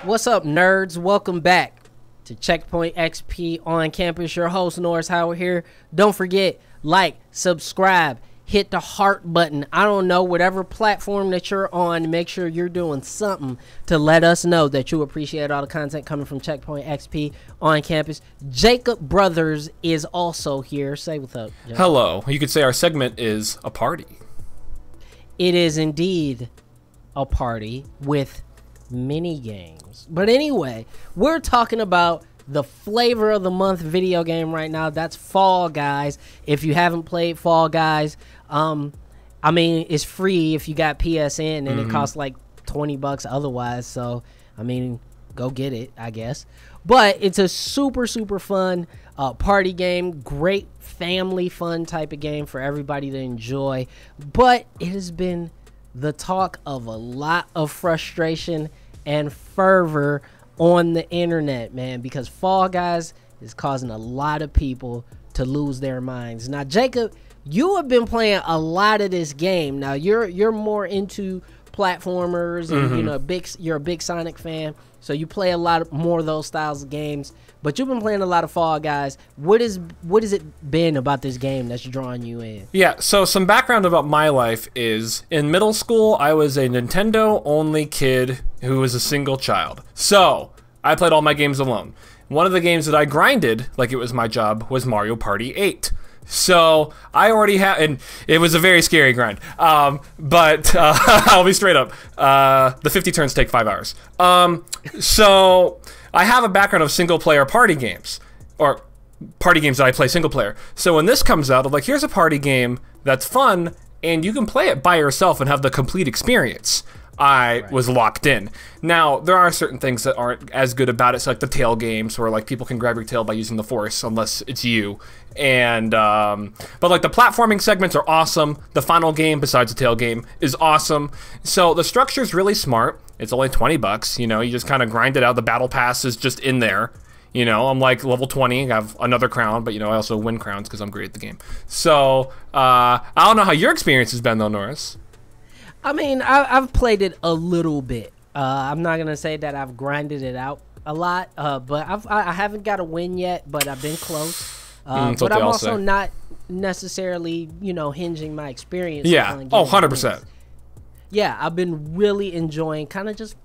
What's up, nerds? Welcome back to Checkpoint XP on campus. Your host, Norris Howard here. Don't forget, like, subscribe, hit the heart button. I don't know, whatever platform that you're on, make sure you're doing something to let us know that you appreciate all the content coming from Checkpoint XP on campus. Jacob Brothers is also here. Say what's up, Jacob. Hello. You could say our segment is a party. It is indeed a party with mini games. But anyway, we're talking about the flavor of the month video game right now. That's Fall Guys. If you haven't played Fall Guys, I mean, it's free if you got PSN, and it costs like 20 bucks otherwise. So, I mean, go get it, I guess. But it's a super fun party game. Great family fun type of game for everybody to enjoy. But it has been the talk of a lot of frustration and fervor on the internet, man, because Fall Guys is causing a lot of people to lose their minds. Now, Jacob, you have been playing a lot of this game. Now, you're more into platformers, and you know, you're a big Sonic fan, so you play a lot more of those styles of games. But you've been playing a lot of Fall Guys. What has it been about this game that's drawing you in? Yeah, so some background about my life is, in middle school, I was a Nintendo-only kid who was a single child. So, I played all my games alone. One of the games that I grinded, like it was my job, was Mario Party 8. So, I already had, and it was a very scary grind, but I'll be straight up, the 50 turns take 5 hours. So, I have a background of single-player party games, or party games that I play single-player. So when this comes out, I'm like, here's a party game that's fun, and you can play it by yourself and have the complete experience. I was locked in. Now, there are certain things that aren't as good about it, so like the tail games, where like people can grab your tail by using the force, unless it's you. And but like the platforming segments are awesome. The final game, besides the tail game, is awesome. So the structure's really smart. It's only 20 bucks. You know, you just kind of grind it out. The battle pass is just in there. You know, I'm like level 20. I have another crown, but you know, I also win crowns because I'm great at the game. So I don't know how your experience has been though, Norris. I mean, I've played it a little bit. I'm not gonna say that I've grinded it out a lot, but I haven't got a win yet, but I've been close. But I'm also not necessarily, you know, hinging my experience. Yeah. Oh, 100%. Yeah, I've been really enjoying kind of just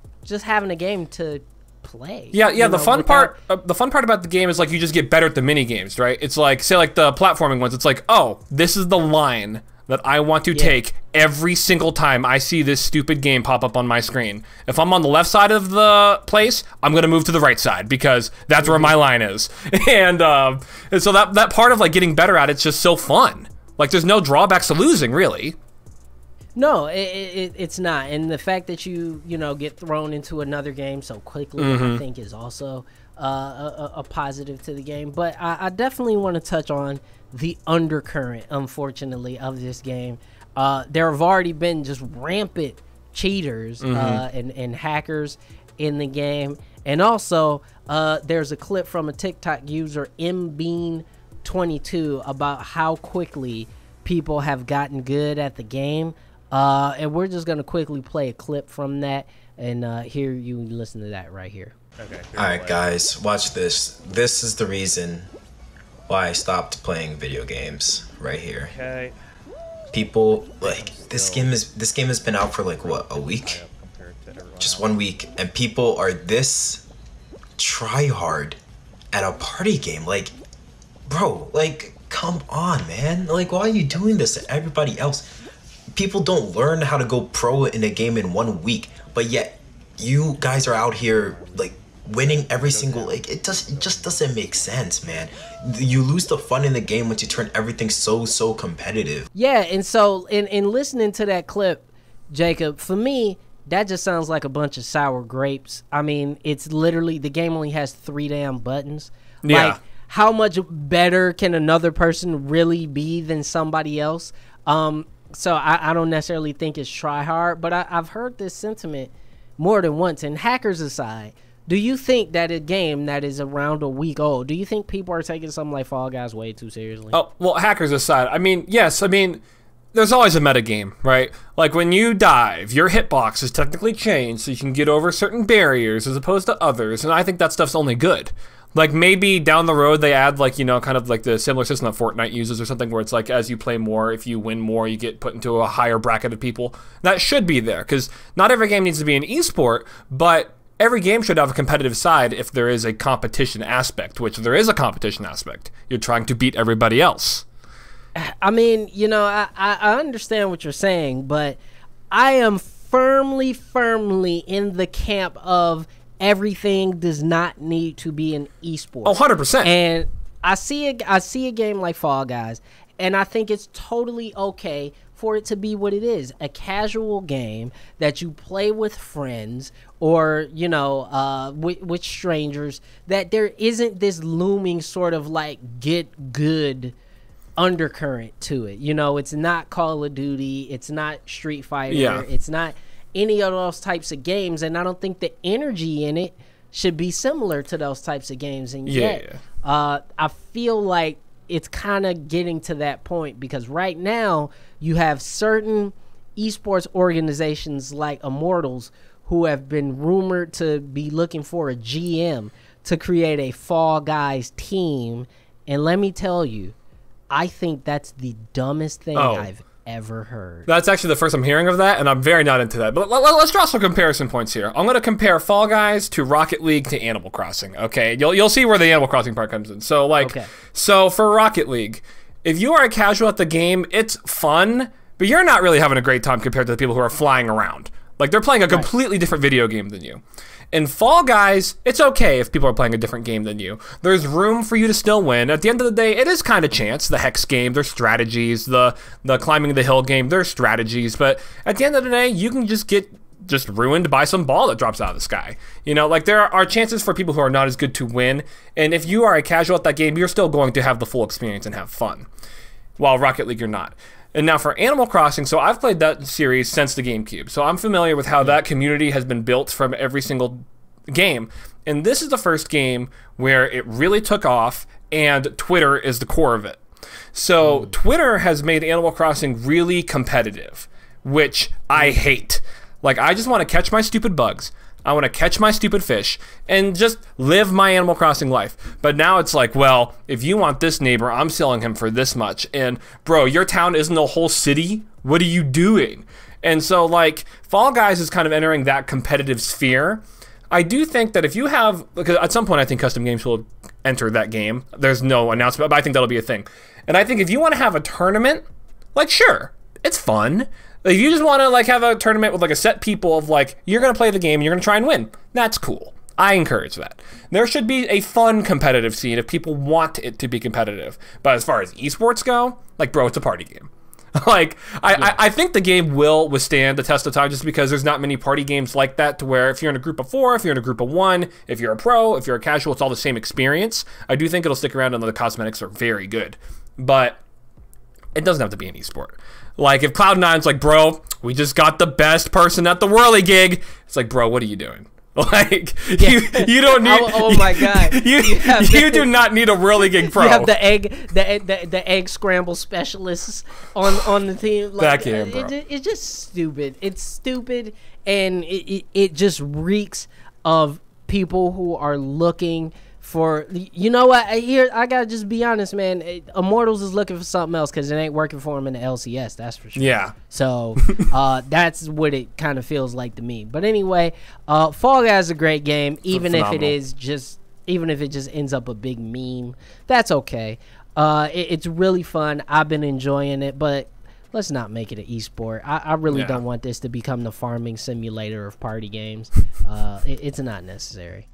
having a game to play. Yeah. The fun part about the game is like you just get better at the mini games, right? It's like, say like the platforming ones. It's like, oh, this is the line that I want to take every single time I see this stupid game pop up on my screen. If I'm on the left side of the place, I'm gonna move to the right side because that's where my line is. And so that part of like getting better at it's just so fun. Like there's no drawbacks to losing, really. No, it's not. And the fact that you know, get thrown into another game so quickly, I think is also a positive to the game. But I definitely want to touch on the undercurrent, unfortunately, of this game. There have already been just rampant cheaters and hackers in the game. And also, there's a clip from a TikTok user, mbean22, about how quickly people have gotten good at the game. And we're just going to quickly play a clip from that, and here you listen to that right here. Okay. Alright guys, watch this. This is the reason why I stopped playing video games right here. Okay. People like this game has been out for like what, a week? Just 1 week, and people are this try hard at a party game. Like, bro, like come on, man. Like, why are you doing this to everybody else? People don't learn how to go pro in a game in 1 week, but yet you guys are out here like winning every single, like it just doesn't make sense, man. You lose the fun in the game once you turn everything so competitive. Yeah, and so in listening to that clip, Jacob, for me, that just sounds like a bunch of sour grapes. I mean, it's literally, the game only has 3 damn buttons. Yeah. Like, how much better can another person really be than somebody else? So I don't necessarily think it's try hard, but I've heard this sentiment more than once. And hackers aside, do you think that a game that is around a week old, do you think people are taking something like Fall Guys way too seriously? Oh, well, hackers aside, I mean, yes, I mean, there's always a meta game, right? Like when you dive, your hitbox is technically changed so you can get over certain barriers as opposed to others, and I think that stuff's only good. Like maybe down the road they add like, you know, kind of like the similar system that Fortnite uses or something where it's like as you play more, if you win more, you get put into a higher bracket of people. That should be there because not every game needs to be an esport, but every game should have a competitive side if there is a competition aspect, which there is a competition aspect. You're trying to beat everybody else. I mean, you know, I understand what you're saying, but I am firmly in the camp of everything does not need to be an esport. Oh, 100%. And I see a game like Fall Guys, and I think it's totally okay for it to be what it is, a casual game that you play with friends or, you know, with strangers, that there isn't this looming sort of like get good undercurrent to it. You know, it's not Call of Duty, it's not Street Fighter, it's not any of those types of games, and I don't think the energy in it should be similar to those types of games. And yet I feel like it's kind of getting to that point because right now you have certain esports organizations like Immortals who have been rumored to be looking for a GM to create a Fall Guys team, and let me tell you, I think that's the dumbest thing I've ever heard. That's actually the first I'm hearing of that, and I'm very not into that. But let's draw some comparison points here. I'm going to compare Fall Guys to Rocket League to Animal Crossing, okay? You'll see where the Animal Crossing part comes in. So, like, so for Rocket League, if you are a casual at the game, it's fun, but you're not really having a great time compared to the people who are flying around. Like, they're playing a completely different video game than you. In Fall Guys, it's okay if people are playing a different game than you. There's room for you to still win. At the end of the day, it is kind of chance. The Hex game, there's strategies. The climbing the hill game, there's strategies. But at the end of the day, you can just get ruined by some ball that drops out of the sky. You know, like there are chances for people who are not as good to win. And if you are a casual at that game, you're still going to have the full experience and have fun. While Rocket League, you're not. And now for Animal Crossing, so I've played that series since the GameCube. So I'm familiar with how that community has been built from every single game. And this is the first game where it really took off, and Twitter is the core of it. So Twitter has made Animal Crossing really competitive, which I hate. Like, I just want to catch my stupid bugs. I want to catch my stupid fish and just live my Animal Crossing life. But now it's like, well, if you want this neighbor, I'm selling him for this much. And bro, your town isn't a whole city. What are you doing? And so like Fall Guys is kind of entering that competitive sphere. I do think that if you have, because at some point I think custom games will enter that game. There's no announcement, but I think that'll be a thing. And I think if you want to have a tournament, like sure, it's fun. If you just want to like have a tournament with like a set people of like, you're going to play the game, you're going to try and win. That's cool. I encourage that. There should be a fun competitive scene if people want it to be competitive. But as far as esports go, like bro, it's a party game. Like, I think the game will withstand the test of time just because there's not many party games like that to where if you're in a group of 4, if you're in a group of 1, if you're a pro, if you're a casual, it's all the same experience. I do think it'll stick around and the cosmetics are very good. But it doesn't have to be an esport. Like, if Cloud9's like, bro, we just got the best person at the Whirly gig, it's like, bro, what are you doing? Like, you don't need. Oh my god! You do not need a Whirligig pro. You have the egg scramble specialists on the team. Like, it's just stupid. It's stupid, and it just reeks of people who are looking for. You know what? I gotta just be honest, man. Immortals is looking for something else because it ain't working for him in the LCS. That's for sure. Yeah. So that's what it kind of feels like to me. But anyway, Fall Guys is a great game, even if it just ends up a big meme. That's okay. It's really fun. I've been enjoying it, but let's not make it an esport. I really don't want this to become the farming simulator of party games. It's not necessary.